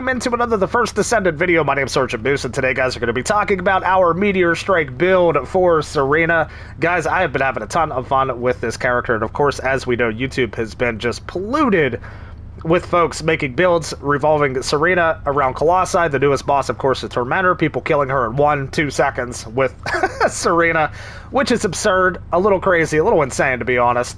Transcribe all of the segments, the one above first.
welcome into another The First Descendant video. My name's SgtMoose, and today, guys, we're going to be talking about our Meteor Strike build for Serena. Guys, I have been having a ton of fun with this character, and of course, as we know, YouTube has been just polluted with folks making builds revolving Serena around Colossi. The newest boss, of course, is Tormentor. People killing her in 1-2 seconds with Serena, which is absurd, a little crazy, a little insane, to be honest.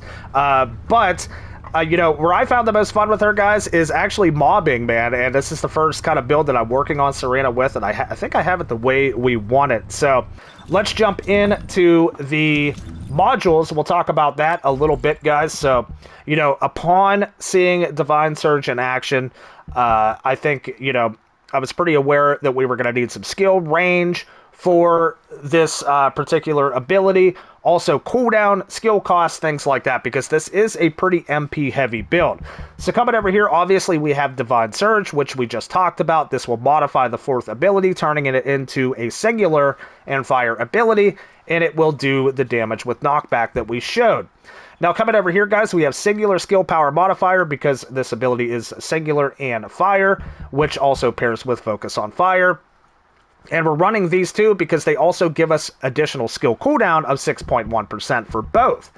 You know, where I found the most fun with her, guys, is actually mobbing, man. And this is the first kind of build that I'm working on Serena with, and I think I have it the way we want it. So let's jump into the modules. We'll talk about that a little bit, guys. So, you know, upon seeing Divine Surge in action, I think, you know, I was pretty aware that we were going to need some skill range for this particular ability. Also cooldown, skill cost, things like that, because this is a pretty MP heavy build. So coming over here, obviously we have Divine Surge, which we just talked about. This will modify the fourth ability, turning it into a singular and fire ability, and it will do the damage with knockback that we showed. Now coming over here, guys, we have singular skill power modifier because this ability is singular and fire, which also pairs with focus on fire. And we're running these two because they also give us additional skill cooldown of 6.1% for both.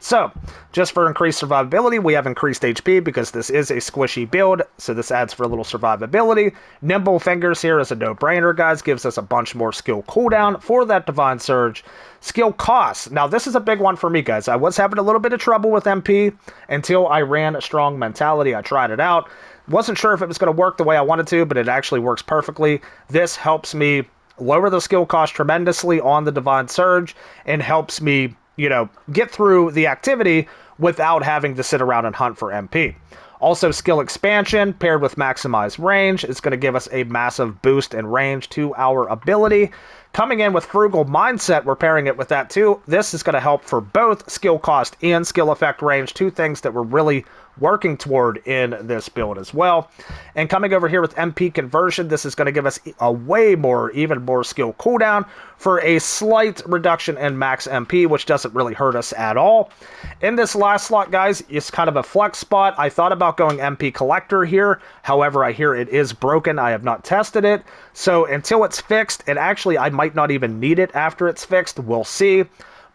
So, just for increased survivability, we have increased HP because this is a squishy build, so this adds for a little survivability. Nimble Fingers here is a no-brainer, guys, gives us a bunch more skill cooldown for that Divine Surge. Skill cost. Now, this is a big one for me, guys. I was having a little bit of trouble with MP until I ran a Strong Mentality. I tried it out. Wasn't sure if it was going to work the way I wanted to, but it actually works perfectly. This helps me lower the skill cost tremendously on the Divine Surge and helps me, you know, get through the activity without having to sit around and hunt for MP. Also, skill expansion paired with maximized range is going to give us a massive boost in range to our ability. Coming in with Frugal Mindset, we're pairing it with that too. This is going to help for both skill cost and skill effect range, two things that we're really working toward in this build as well. And coming over here with MP Conversion, this is going to give us a even more skill cooldown for a slight reduction in max MP, which doesn't really hurt us at all. In this last slot, guys, it's kind of a flex spot. I thought about going MP Collector here. However, I hear it is broken. I have not tested it. So until it's fixed, and actually I might not even need it after it's fixed, we'll see.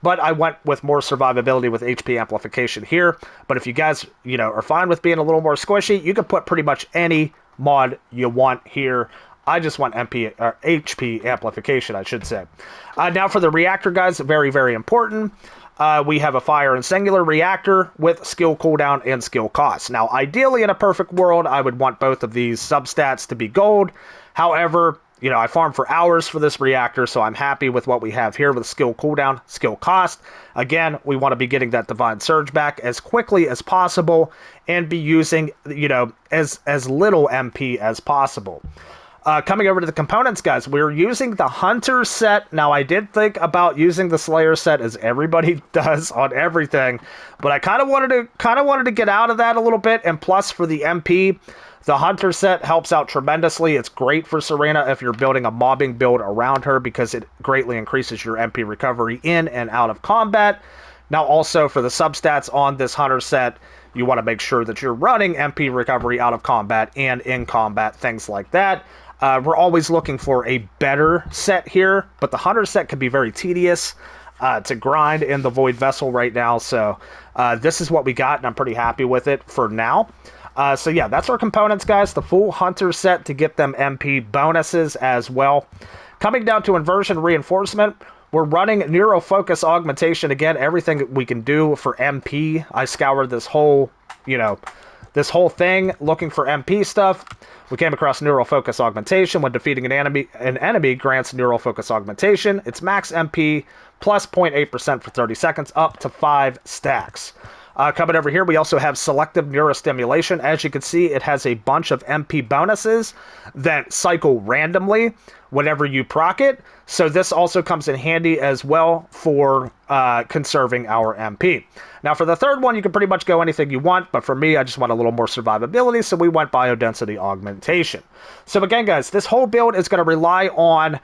But I went with more survivability with HP amplification here. But if you guys, you know, are fine with being a little more squishy, you can put pretty much any mod you want here. I just want HP amplification, I should say. Now for the Reactor, guys, very, very important. We have a fire and singular reactor with skill cooldown and skill cost. Now, ideally, in a perfect world, I would want both of these substats to be gold. However, you know, I farmed for hours for this reactor, so I'm happy with what we have here with skill cooldown, skill cost. Again, we want to be getting that Divine Surge back as quickly as possible and be using, you know, as little MP as possible. Coming over to the components, guys, we're using the Hunter set. Now, I did think about using the Slayer set, as everybody does on everything, but I kind of wanted to get out of that a little bit. And plus, for the MP, the Hunter set helps out tremendously. It's great for Serena if you're building a mobbing build around her because it greatly increases your MP recovery in and out of combat. Now, also for the substats on this Hunter set, you want to make sure that you're running MP recovery out of combat and in combat, things like that. We're always looking for a better set here, but the Hunter set can be very tedious to grind in the Void Vessel right now. So this is what we got, and I'm pretty happy with it for now. So yeah, that's our components, guys. The full Hunter set to get them MP bonuses as well. Coming down to Inversion Reinforcement, we're running Neuro Focus Augmentation. Again, everything we can do for MP. I scoured this whole, you know, this whole thing looking for MP stuff. We came across Neural Focus Augmentation. When defeating an enemy grants Neural Focus Augmentation. It's max MP plus 0.8% for 30 seconds, up to 5 stacks. Coming over here, we also have Selective Neurostimulation. As you can see, it has a bunch of MP bonuses that cycle randomly whenever you proc it. So this also comes in handy as well for conserving our MP. Now for the third one, you can pretty much go anything you want, but for me, I just want a little more survivability, so we went Biodensity Augmentation. So again, guys, this whole build is going to rely on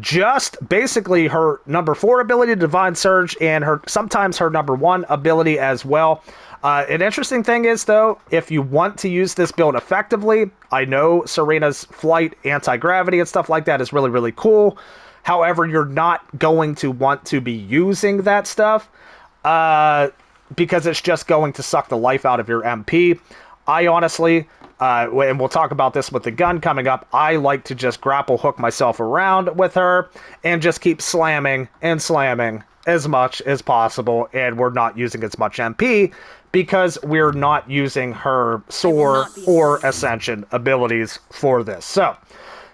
just basically her number 4 ability, Divine Surge, and sometimes her number 1 ability as well. An interesting thing is, though, if you want to use this build effectively, I know Serena's flight, anti-gravity, and stuff like that is really, really cool. However, you're not going to want to be using that stuff because it's just going to suck the life out of your MP. I honestly, and we'll talk about this with the gun coming up, I like to just grapple hook myself around with her and just keep slamming and slamming as much as possible, and we're not using as much MP because we're not using her soar or ascension abilities for this. So,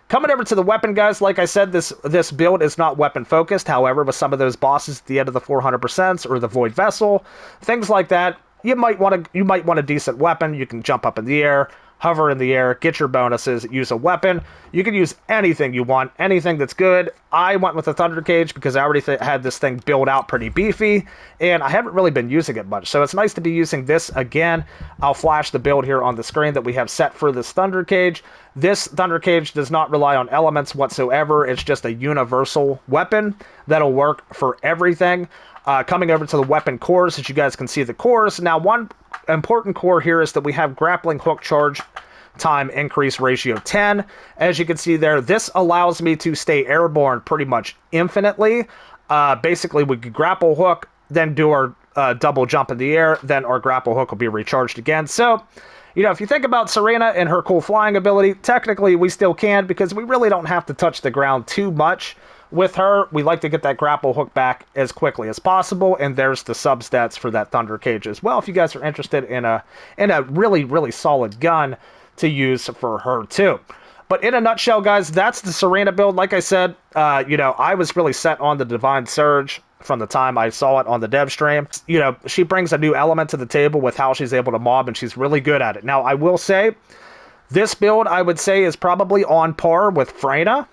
coming over to the weapon, guys, like I said, this build is not weapon focused. However, with some of those bosses at the end of the 400% or the Void Vessel, things like that, you might want a decent weapon. You can jump up in the air, hover in the air, get your bonuses, use a weapon. You can use anything you want, anything that's good. I went with the Thunder Cage because I already had this thing built out pretty beefy, and I haven't really been using it much. So it's nice to be using this again. I'll flash the build here on the screen that we have set for this Thunder Cage. This Thunder Cage does not rely on elements whatsoever. It's just a universal weapon that'll work for everything. Coming over to the weapon cores, as you guys can see the cores. Now, one important core here is that we have grappling hook charge time increase ratio 10. As you can see there, this allows me to stay airborne pretty much infinitely. Basically, we could grapple hook, then do our double jump in the air, then our grapple hook will be recharged again. So, you know, if you think about Serena and her cool flying ability, technically we still can because we really don't have to touch the ground too much. With her, we like to get that grapple hook back as quickly as possible, and there's the substats for that Thunder Cage as well, if you guys are interested in a really, really solid gun to use for her too. But in a nutshell, guys, that's the Serena build. Like I said, you know, I was really set on the Divine Surge from the time I saw it on the dev stream. You know, she brings a new element to the table with how she's able to mob, and she's really good at it. Now, I will say, this build, I would say, is probably on par with Freyna,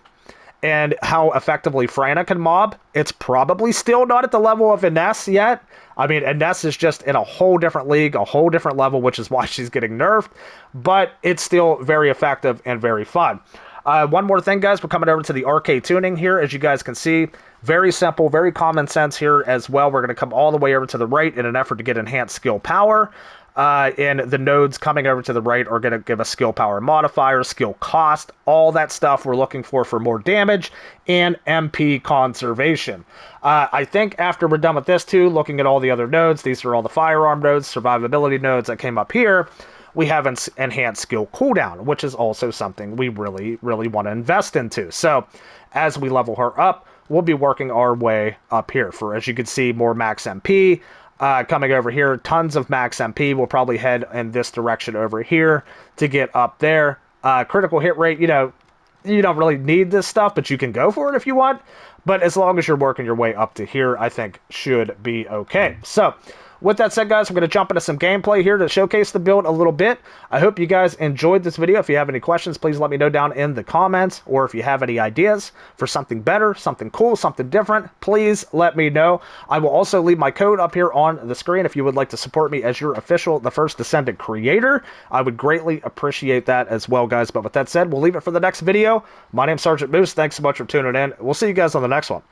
and how effectively Freyna can mob. It's probably still not at the level of Ines yet. I mean, Ines is just in a whole different league, a whole different level, which is why she's getting nerfed, but it's still very effective and very fun. One more thing, guys, we're coming over to the Arche Tuning here. As you guys can see, very simple, very common sense here as well. We're going to come all the way over to the right in an effort to get enhanced skill power. And the nodes coming over to the right are going to give us skill power modifier, skill cost, all that stuff we're looking for more damage and MP conservation. I think after we're done with this too, looking at all the other nodes, these are all the firearm nodes, survivability nodes that came up here. We have enhanced skill cooldown, which is also something we really, really want to invest into. So as we level her up, we'll be working our way up here for, as you can see, more max MP. Coming over here, tons of max MP. We'll probably head in this direction over here to get up there. Critical hit rate, you know, you don't really need this stuff, but you can go for it if you want. But as long as you're working your way up to here, I think should be okay. So, with that said, guys, we're going to jump into some gameplay here to showcase the build a little bit. I hope you guys enjoyed this video. If you have any questions, please let me know down in the comments. Or if you have any ideas for something better, something cool, something different, please let me know. I will also leave my code up here on the screen if you would like to support me as your official The First Descendant Creator. I would greatly appreciate that as well, guys. But with that said, we'll leave it for the next video. My name's SgtMoose. Thanks so much for tuning in. We'll see you guys on the next one.